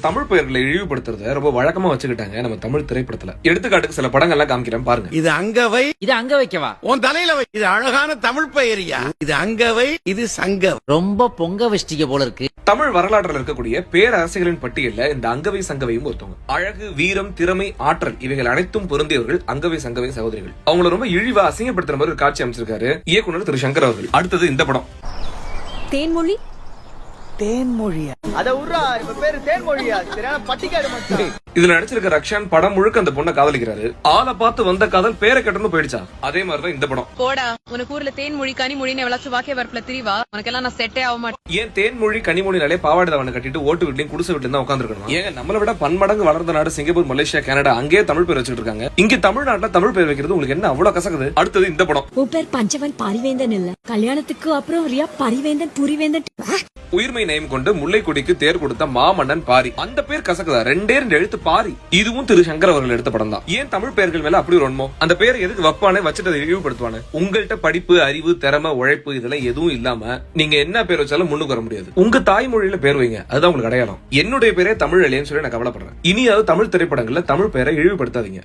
தமிழ் பெயர்களை இழிவுபடுத்துறத ரொம்ப வழக்கமா வச்சுக்கிட்டாங்க நம்ம தமிழ் திரைப்படத்துல. எடுத்துக்காட்டுக்கு சில படங்கள்லாம் காமிக்கிறேன் பாருங்க. இது அங்கவை, இது அங்க வைக்கவா? உன் தலையில வை. இது அழகான தமிழ் பெயரியா. இது அங்கவை, இது சங்க. ரொம்ப பொங்க வச்சிட்டீங்க போல இருக்கு. தமிழ் வரலாற்றில் இருக்கக்கூடிய பேரரசிகளின் பட்டியல்ல இந்த அங்கவை சங்கவையும் ஒருத்தவங்க. அழகு, வீரம், திறமை, ஆற்றல் இவைகள் அனைத்தும் பொருந்தியவர்கள் அங்கவை சங்கவை சகோதரிகள். அவங்கள ரொம்ப இழிவா அசிங்கப்படுத்துற மாதிரி ஒரு காட்சி அமைச்சிருக்காரு இயக்குனர் திரு சங்கர் அவர்கள். அடுத்தது இந்த படம் தேன்மொழி. தேன்மொழியா? அத உர்றா, இப்ப பேரு தேன்மொழியா? சரியான பட்டிக்காடு மச்சான். இதுல நடிச்சிருக்க ரக்ஷான் படம் முழுக்க அந்த பொண்ணை காதலிக்கிறாரு. ஆளை பார்த்து வந்த காதல் பேரை கட்டணும் போயிடுச்சா? அதே மாதிரிதான் இந்த படம். போடா, உனக்கு ஊர்ல தேன்மொழி கனிமொழின்னு எவ்வளவு வாக்கே வரப்புல திரிவா, உனக்கெல்லாம் நான் செட்டே ஆக மாட்டேன். ஏன் தேன்மொழி கனிமொழினாலே பாவாடை அவனை கட்டிட்டு ஓட்டு வீட்லயும் குடிசை வீட்லயும் தான் உட்காந்துருக்கணும்? ஏங்க நம்மளை விட பன்மடங்கு வளர்ந்த நாடு சிங்கப்பூர், மலேசியா, கனடா, அங்கேயே தமிழ் பேர் வச்சுட்டு இருக்காங்க. இங்க தமிழ்நாட்டுல தமிழ் பேர் வைக்கிறது உங்களுக்கு என்ன அவ்வளவு கசக்குது? அடுத்தது இந்த படம். உன் பேர் பஞ்சவன் பாரிவேந்தன் இல்ல, கல்யாணத்துக்கு அப்புறம் ரியா பரிவேந்தன் புரிவேந்தன். உயிர்மை நயம் கொண்டு முல்லைக்குடிக்கு தேர் கொடுத்த மாமன்னன் பாரி, அந்த பேர் கசக்குதா? ரெண்டே ரெண்டு எழுத்து பாரி. இதுவும் திரு சங்கர் அவர்கள் எடுத்த படம் தான். ஏன் தமிழ் பெயர்கள் மேல அப்படி ஒரு ஒன்மோ? அந்த பேரை எதுக்கு வப்பானே வச்சுட்டு அதை இழிவுபடுத்துவானே? உங்கள்கிட்ட படிப்பு, அறிவு, திறமை, உழைப்பு இதெல்லாம் எதுவும் இல்லாம நீங்க என்ன பேர் வச்சாலும் முன்னுக்கு வர முடியாது. உங்க தாய்மொழியில பேர் வைங்க, அதுதான் உங்களுக்கு அடையாளம். என்னுடைய பேரே தமிழ் இல்லையன்னு சொல்லி நான் கவலைப்படுறேன். இனியாவது தமிழ் திரைப்படங்கள்ல தமிழ் பேரை இழிவுபடுத்தாதீங்க.